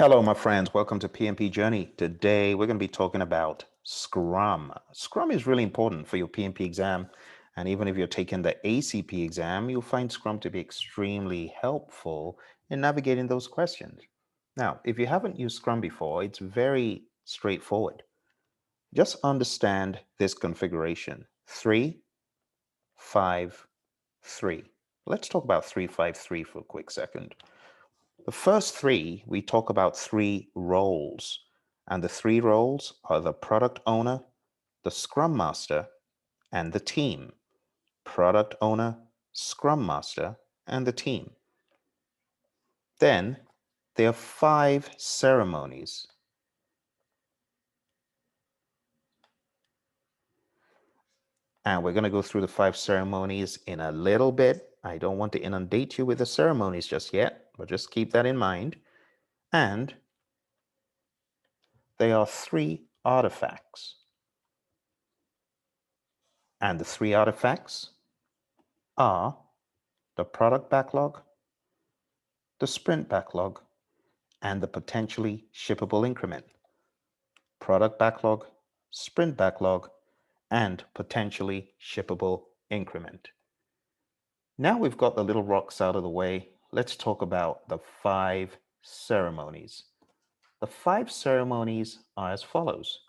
Hello, my friends. Welcome to PMP Journey. Today, we're going to be talking about Scrum. Scrum is really important for your PMP exam. And even if you're taking the ACP exam, you'll find Scrum to be extremely helpful in navigating those questions. Now, if you haven't used Scrum before, it's very straightforward. Just understand this configuration: 3, 5, 3. Let's talk about 353 for a quick second. The first three, we talk about three roles, and the three roles are the product owner, the scrum master, and the team. Product owner, scrum master, and the team. Then there are 5 ceremonies. And we're going to go through the 5 ceremonies in a little bit. I don't want to inundate you with the ceremonies just yet, but just keep that in mind. And they are 3 artifacts. And the 3 artifacts are the product backlog, the sprint backlog, and the potentially shippable increment. Product backlog, sprint backlog, and potentially shippable increment. Now we've got the little rocks out of the way, let's talk about the 5 ceremonies. The 5 ceremonies are as follows.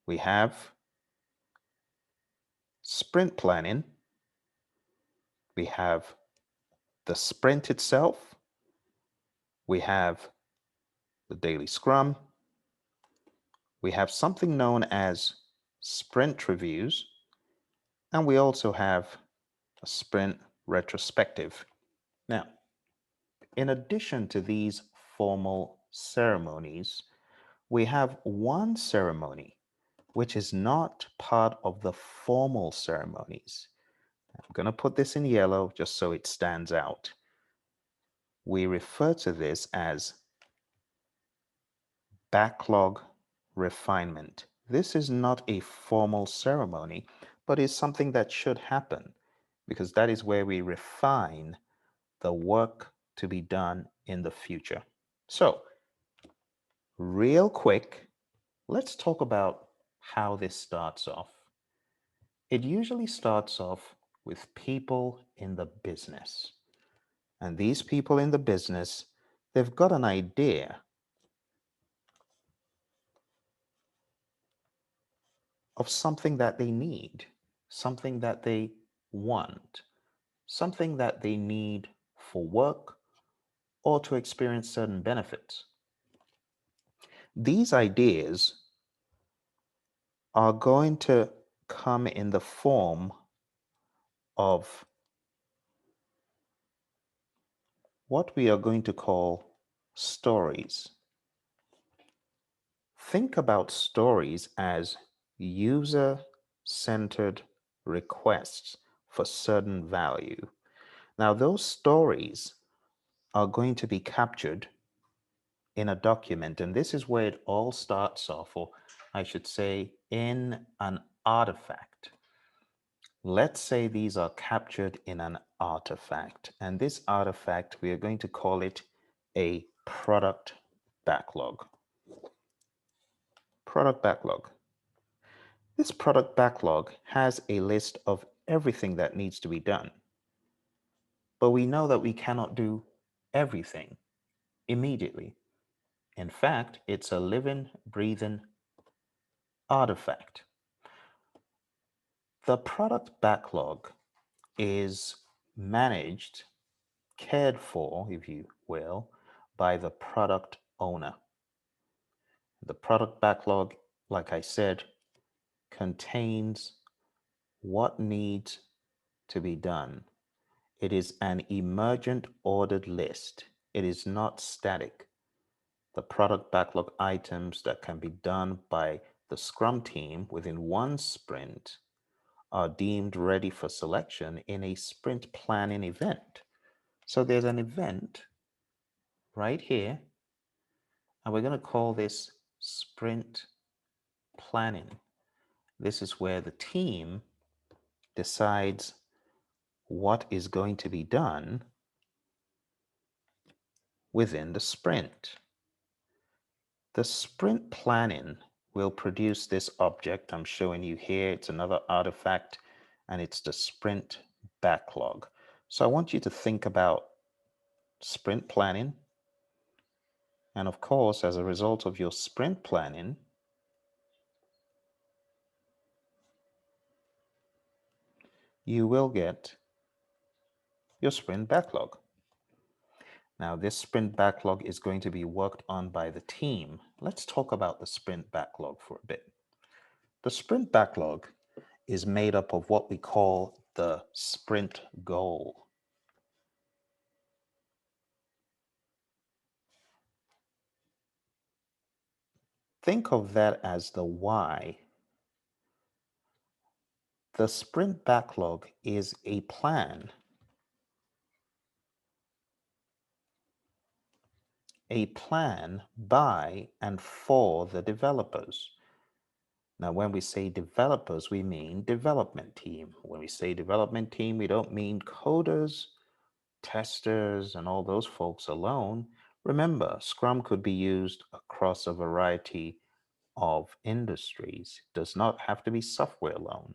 We have sprint planning, we have the sprint itself, we have the daily scrum, we have something known as sprint reviews, and we also have a sprint retrospective. Now, in addition to these formal ceremonies, we have one ceremony which is not part of the formal ceremonies. I'm going to put this in yellow just so it stands out. We refer to this as backlog refinement. This is not a formal ceremony, but is something that should happen because that is where we refine the work to be done in the future. So, real quick, let's talk about how this starts off. It usually starts off with people in the business. And these people in the business, they've got an idea of something that they need, something that they want, something that they need for work or to experience certain benefits. These ideas are going to come in the form of what we are going to call stories. Think about stories as user-centered requests for certain value. Now, those stories are going to be captured in a document, and this is where it all starts off, or I should say, in an artifact. Let's say these are captured in an artifact, and this artifact, we are going to call it a product backlog. Product backlog. This product backlog has a list of everything that needs to be done. But we know that we cannot do everything immediately. In fact, it's a living, breathing artifact. The product backlog is managed, cared for, if you will, by the product owner. The product backlog, like I said, contains what needs to be done. It is an emergent ordered list. It is not static. The product backlog items that can be done by the Scrum team within one sprint are deemed ready for selection in a sprint planning event. So there's an event right here, and we're going to call this sprint planning. This is where the team decides what is going to be done within the sprint. The sprint planning will produce this object I'm showing you here. It's another artifact, and it's the sprint backlog. So I want you to think about sprint planning. And of course, as a result of your sprint planning, you will get your sprint backlog. Now, this sprint backlog is going to be worked on by the team. Let's talk about the sprint backlog for a bit. The sprint backlog is made up of what we call the sprint goal. Think of that as the why. The sprint backlog is a plan by and for the developers. Now, when we say developers, we mean development team. When we say development team, we don't mean coders, testers, and all those folks alone. Remember, Scrum could be used across a variety of industries. It does not have to be software alone.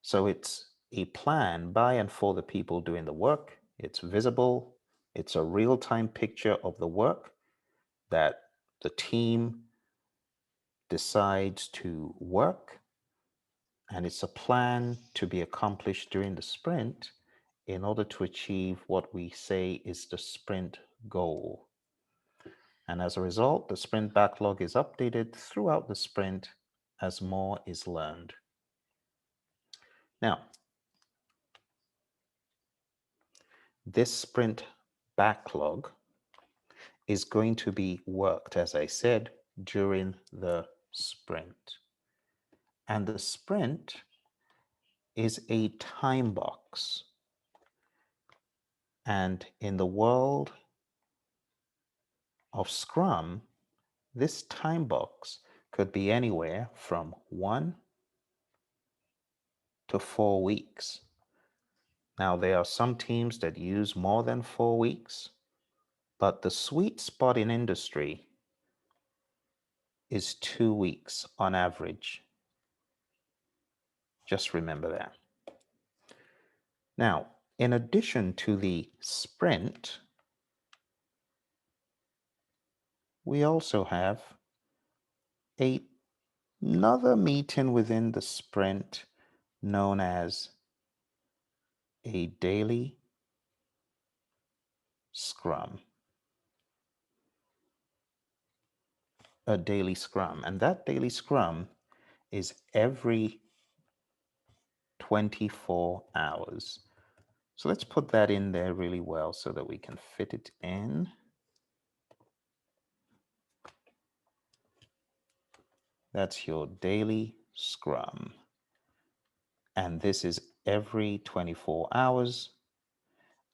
So it's a plan by and for the people doing the work. It's visible. It's a real-time picture of the work that the team decides to work. And it's a plan to be accomplished during the sprint in order to achieve what we say is the sprint goal. And as a result, the sprint backlog is updated throughout the sprint as more is learned. Now, this sprint backlog is going to be worked, as I said, during the sprint. And the sprint is a time box. And in the world of Scrum, this time box could be anywhere from 1 to 4 weeks. Now, there are some teams that use more than 4 weeks, but the sweet spot in industry is 2 weeks on average. Just remember that. Now, in addition to the sprint, we also have another meeting within the sprint known as a daily Scrum. A daily Scrum. And that daily Scrum is every 24 hours. So let's put that in there really well so that we can fit it in. That's your daily Scrum. And this is every 24 hours.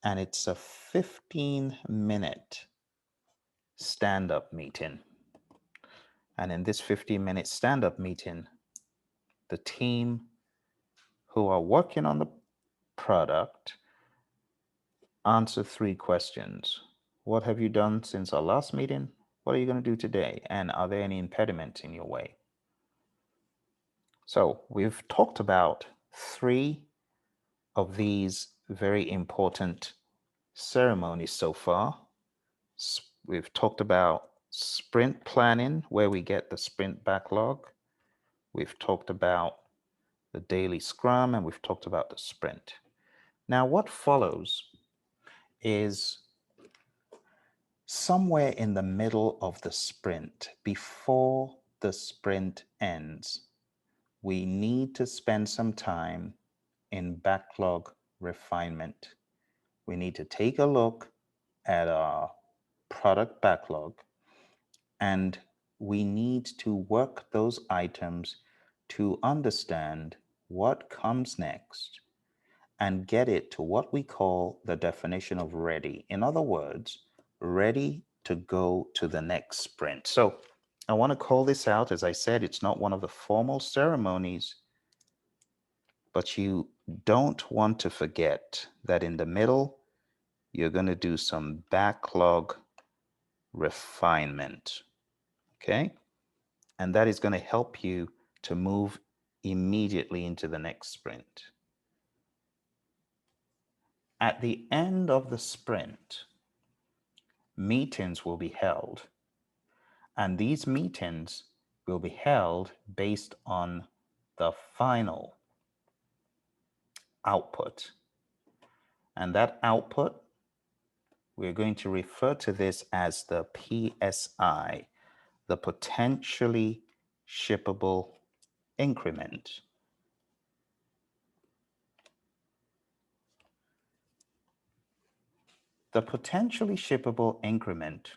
And it's a 15-minute stand-up meeting. And in this 15-minute stand-up meeting, the team who are working on the product answer 3 questions. What have you done since our last meeting? What are you going to do today? And are there any impediments in your way? So we've talked about 3 of these very important ceremonies so far. We've talked about sprint planning, where we get the sprint backlog. We've talked about the daily Scrum, and we've talked about the sprint. Now, what follows is somewhere in the middle of the sprint, before the sprint ends, we need to spend some time in backlog refinement. We need to take a look at our product backlog, and we need to work those items to understand what comes next and get it to what we call the definition of ready. In other words, ready to go to the next sprint. So I want to call this out. As I said, it's not one of the formal ceremonies, but you don't want to forget that in the middle, you're going to do some backlog refinement. Okay? And that is going to help you to move immediately into the next sprint. At the end of the sprint, meetings will be held. And these meetings will be held based on the final output. And that output, we're going to refer to this as the PSI, the potentially shippable increment. The potentially shippable increment,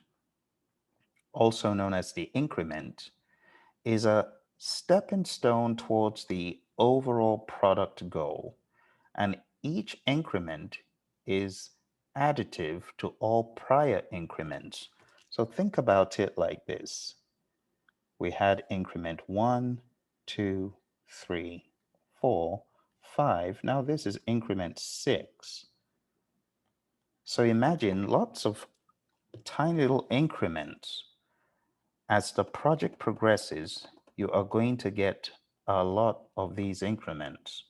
also known as the increment, is a stepping stone towards the overall product goal, and each increment is additive to all prior increments. So think about it like this. We had increment 1, 2, 3, 4, 5. Now this is increment 6. So imagine lots of tiny little increments. As the project progresses, you are going to get a lot of these increments,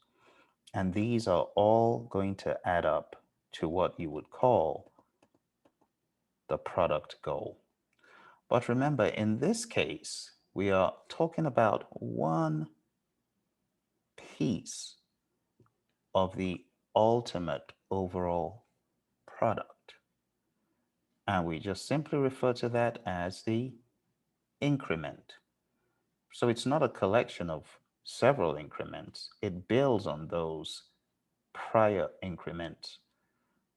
and these are all going to add up to what you would call the product goal. But remember, in this case, we are talking about one piece of the ultimate overall product. And we just simply refer to that as the increment. So it's not a collection of several increments, it builds on those prior increments.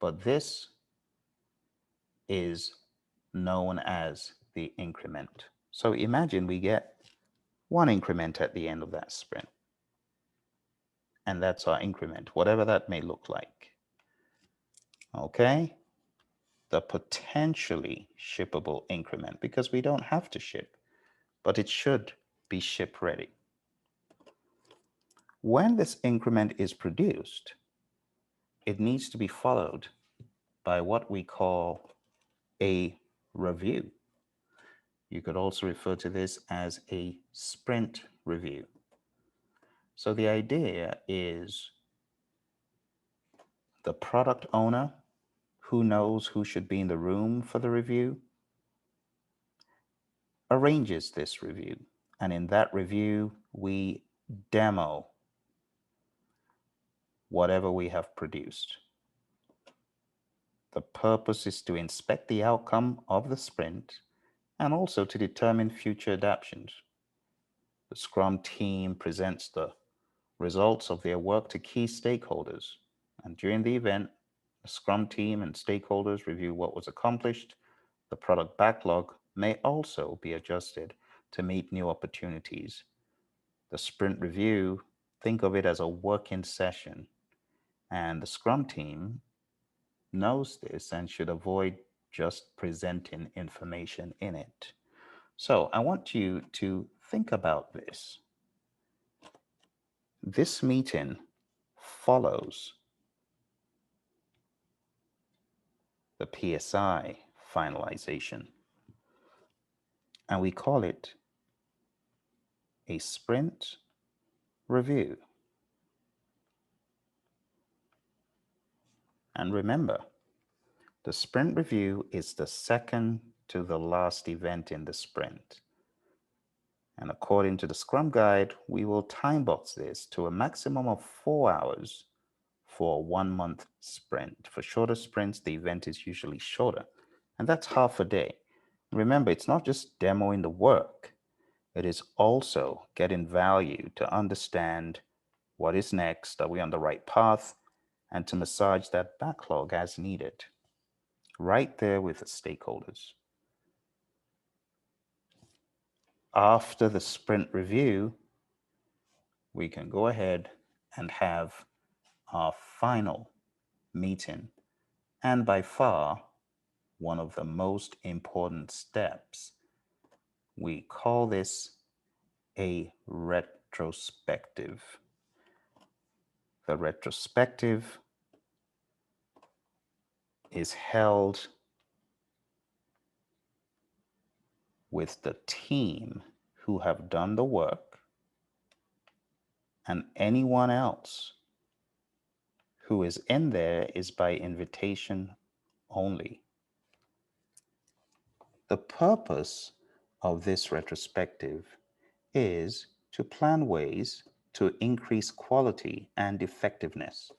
But this is known as the increment. So imagine we get one increment at the end of that sprint. And that's our increment, whatever that may look like. Okay? The potentially shippable increment, because we don't have to ship, but it should be ship ready. When this increment is produced, it needs to be followed by what we call a review. You could also refer to this as a sprint review. So the idea is the product owner, who knows who should be in the room for the review, arranges this review. And in that review, we demo whatever we have produced. The purpose is to inspect the outcome of the sprint and also to determine future adaptations. The Scrum team presents the results of their work to key stakeholders, and during the event, the Scrum team and stakeholders review what was accomplished. The product backlog may also be adjusted to meet new opportunities. The sprint review, think of it as a working session, and the Scrum team knows this and should avoid just presenting information in it. So I want you to think about this. This meeting follows the PSI finalization, and we call it a sprint review. And remember, the sprint review is the second to the last event in the sprint. And according to the Scrum Guide, we will time box this to a maximum of 4 hours for a 1 month sprint. For shorter sprints, the event is usually shorter, and that's half a day. Remember, it's not just demoing the work, it is also getting value to understand what is next, are we on the right path, and to massage that backlog as needed, right there with the stakeholders. After the sprint review, we can go ahead and have our final meeting. And by far, one of the most important steps. We call this a retrospective. The retrospective is held with the team who have done the work and anyone else who is in there is by invitation only. The purpose of this retrospective is to plan ways to increase quality and effectiveness.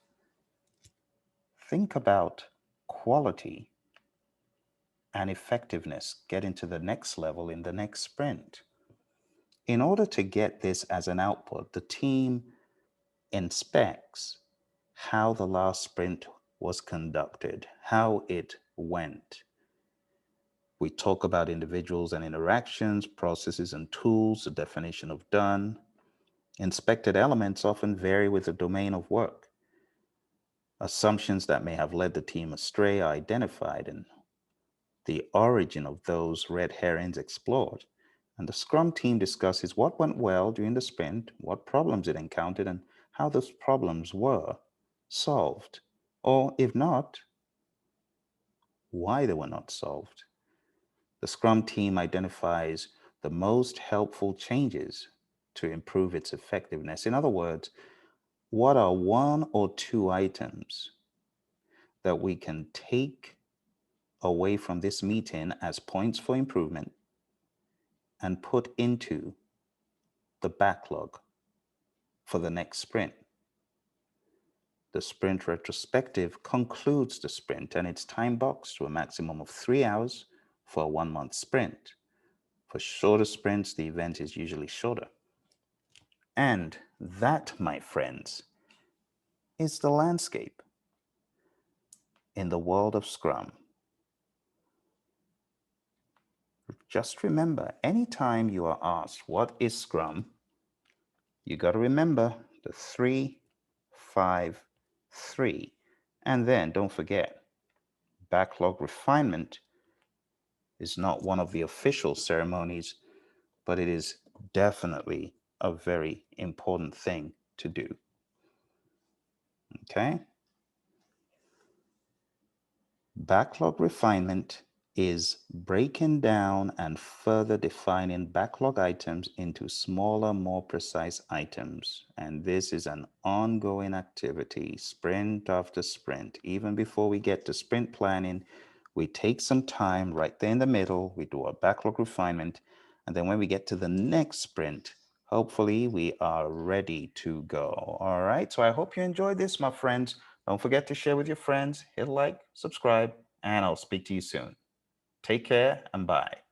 Think about quality and effectiveness getting to the next level in the next sprint. In order to get this as an output, the team inspects how the last sprint was conducted, how it went. We talk about individuals and interactions, processes and tools, the definition of done. Inspected elements often vary with the domain of work. Assumptions that may have led the team astray are identified and the origin of those red herrings explored. And the Scrum team discusses what went well during the sprint, what problems it encountered, and how those problems were solved. Or if not, why they were not solved. The Scrum team identifies the most helpful changes to improve its effectiveness. In other words, what are one or two items that we can take away from this meeting as points for improvement and put into the backlog for the next sprint? The sprint retrospective concludes the sprint and it's time boxed to a maximum of 3 hours for a 1 month sprint. For shorter sprints, the event is usually shorter. And that, my friends, is the landscape in the world of Scrum. Just remember, anytime you are asked, what is Scrum? You got to remember the 3, 5, 3. And then don't forget, backlog refinement is not one of the official ceremonies, but it is definitely a very important thing to do. Okay? Backlog refinement is breaking down and further defining backlog items into smaller, more precise items. And this is an ongoing activity, sprint after sprint. Even before we get to sprint planning, we take some time right there in the middle, we do our backlog refinement, and then when we get to the next sprint, hopefully we are ready to go. All right, so I hope you enjoyed this, my friends. Don't forget to share with your friends, hit like, subscribe, and I'll speak to you soon. Take care and bye.